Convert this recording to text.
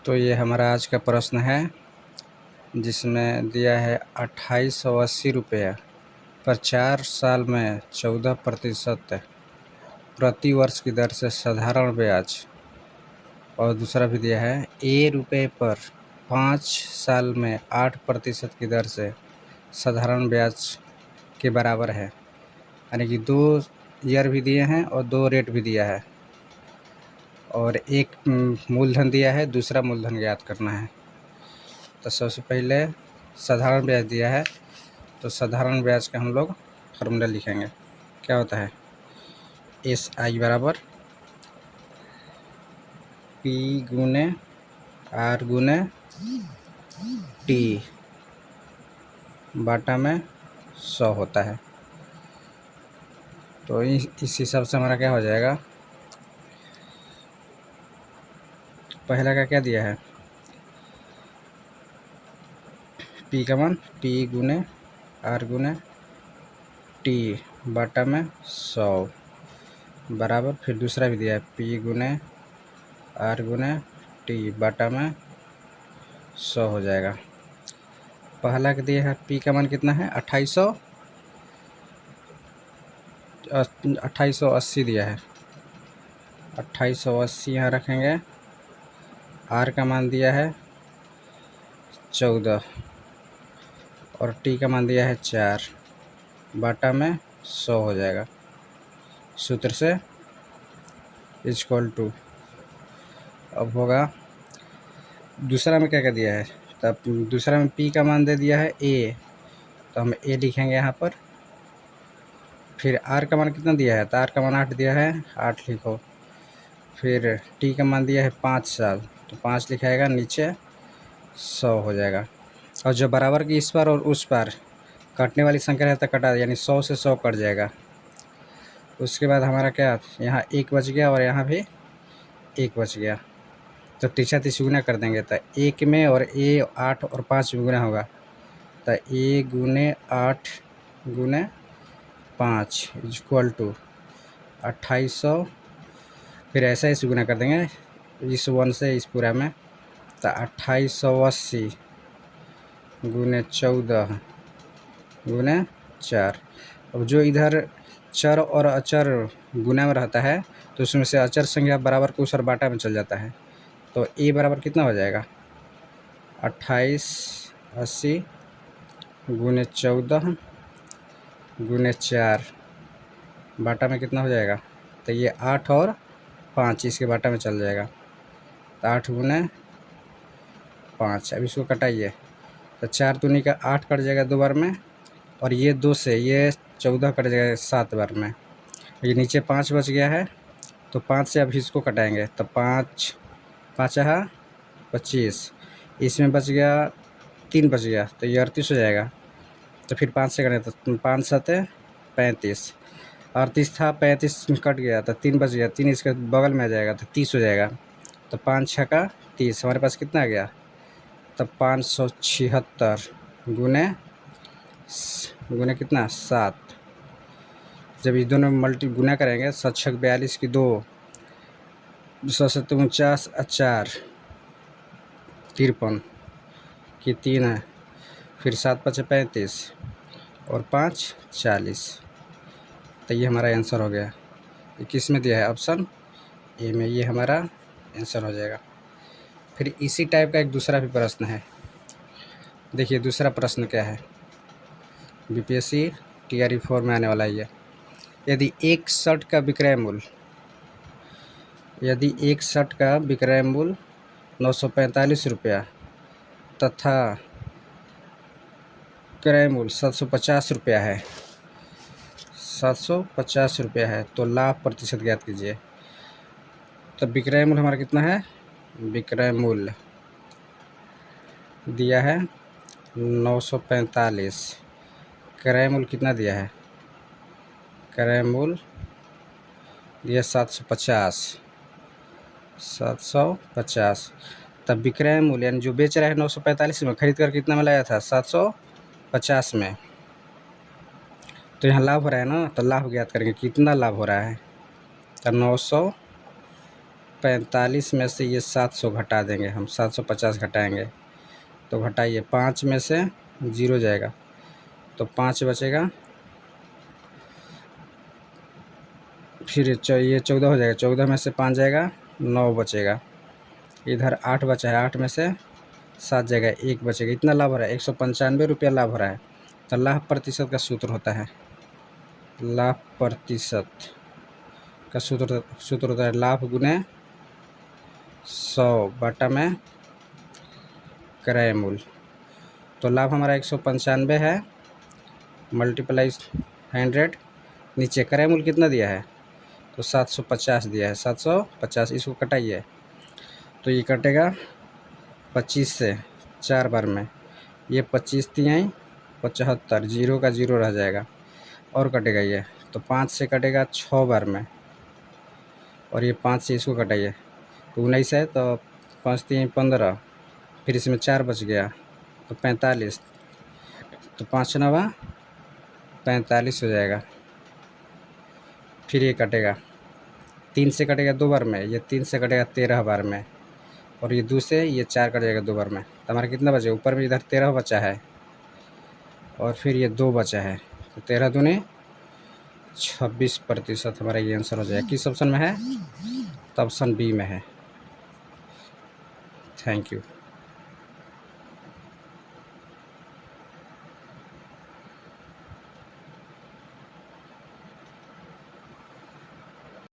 तो ये हमारा आज का प्रश्न है जिसमें दिया है 2880 रुपये पर 4 साल में 14% प्रति वर्ष की दर से साधारण ब्याज। और दूसरा भी दिया है रुपये पर 5 साल में 8% की दर से साधारण ब्याज के बराबर है। यानी कि 2 ईयर भी दिए हैं और 2 रेट भी दिया है और एक मूलधन दिया है, दूसरा मूलधन ज्ञात करना है। तो सबसे पहले साधारण ब्याज दिया है तो साधारण ब्याज का हम लोग फार्मूला लिखेंगे। क्या होता है SI बराबर P गुने R गुने T बाटा में 100 होता है। तो इस हिसाब से हमारा क्या हो जाएगा, पहला का क्या दिया है P का मान P गुने R गुने T बाटा में 100 बराबर, फिर दूसरा भी दिया है P गुने R गुने T बाटा में 100 हो जाएगा। पहला का दिया है P का मान कितना है 2880 दिया है। 2880 यहाँ रखेंगे। R का मान दिया है 14 और T का मान दिया है 4 बाटा में 100 हो जाएगा। सूत्र से इक्वल टू अब होगा दूसरा में क्या क्या दिया है, तब दूसरा में P का मान दे दिया है A, तो हम A लिखेंगे यहाँ पर। फिर R का मान कितना दिया है, तो R का मान 8 दिया है, 8 लिखो। फिर T का मान दिया है 5 साल, तो 5 लिखाएगा, नीचे 100 हो जाएगा। और जो बराबर की इस पार और उस पार कटने वाली संख्या रहता कटा, यानी 100 से 100 कट जाएगा। उसके बाद हमारा क्या, यहाँ 1 बच गया और यहाँ भी 1 बच गया, तो तीसरा गुना कर देंगे। तो 1 में और 8 और 5 में गुना होगा, तो A गुने 8 गुने 5 इक्वल टू 2800। फिर ऐसा ही गुना कर देंगे इस 1 से इस पूरा में, तो 2880 गुने 14 गुने 4। अब जो इधर चर और अचर गुना में रहता है तो उसमें से अचर संख्या बराबर को उस और बाटा में चल जाता है। तो A बराबर कितना हो जाएगा 2880 गुने 14 गुने 4 बाटा में कितना हो जाएगा, तो ये 8 और 5 इसके बाटा में चल जाएगा, तो 8 गुने 5। अब इसको कटाइए, तो 4 दूनी का 8 कट जाएगा 2 बार में, और ये 2 से ये 14 कट जाएगा 7 बार में। ये नीचे 5 बच गया है, तो 5 से अब इसको कटाएंगे, तो 5 5 है 25, इसमें बच गया 3 बच गया, तो ये 38 हो जाएगा। तो फिर 5 से करें तो 5 7 35, 38 था 35 कट गया, तो 3 बच गया, 3 इसके बगल में आ जाएगा, तो 30 हो जाएगा। तो 5 6 का 30, हमारे पास कितना आ गया, तब 576 गुने गुने कितना 7। जब इस दोनों मल्टी गुना करेंगे, 7 6 42 की 2, 49 4 53 की 3 है, फिर 7 5 35 और 5 40। तो ये हमारा आंसर हो गया। ये किस में दिया है, ऑप्शन ए में, ये हमारा आंसर हो जाएगा। फिर इसी टाइप का एक दूसरा भी प्रश्न है। देखिए दूसरा प्रश्न क्या है, BPSC TRE 4 में आने वाला है ये। यदि एक शर्ट का विक्रय मूल्य 945 रुपया तथा क्रय मूल्य 750 रुपया है, 750 रुपया है, तो लाभ प्रतिशत ज्ञात कीजिए। तो विक्रय मूल्य हमारा कितना है, विक्रय मूल्य दिया है 945, क्रय मूल्य कितना दिया है, क्रय मूल्य दिया 750। तब विक्रय मूल्य यानी जो बेच रहा है 945 में, खरीद कर कितना में लाया था 750 में। तो यहाँ लाभ हो रहा है ना, तो लाभ ज्ञात करेंगे कितना लाभ हो रहा है, तो 900 45 में से ये 700 घटा देंगे हम, 750 घटाएंगे तो घटाइए, 5 में से 0 जाएगा तो 5 बचेगा, फिर ये 14 हो जाएगा, 14 में से 5 जाएगा, 9 बचेगा, इधर 8 बचा है, 8 में से 7 जाएगा, 1 बचेगा। इतना लाभ हो रहा है, 195 रुपया लाभ हो रहा है। तो लाभ प्रतिशत का सूत्र होता है, लाभ प्रतिशत का सूत्र होता है लाभ गुने 100 बटा में क्रय मूल्य। तो लाभ हमारा 195 है, मल्टीप्लाई 100, नीचे क्रय मूल्य कितना दिया है तो 750 दिया है, 750, इसको कटाइए तो ये कटेगा 25 से 4 बार में, ये 25 तिहाई 75, 0 का 0 रह जाएगा और कटेगा ये, तो 5 से कटेगा 6 बार में, और ये 5 से इसको कटाइए तो 19 है, तो 5 तिहाई 15, फिर इसमें 4 बच गया तो 45, तो 5 9 45 हो जाएगा। फिर ये कटेगा, 3 से कटेगा 2 बार में, ये 3 से कटेगा 13 बार में, और ये 2 से ये 4 कट जाएगा 2 बार में, तो हमारा कितना बचा, ऊपर में इधर 13 बचा है और फिर ये 2 बचा है, तो 13 दूनी 26% हमारा ये आंसर हो जाएगा। किस ऑप्शन में है, तो ऑप्शन बी में है। Thank you.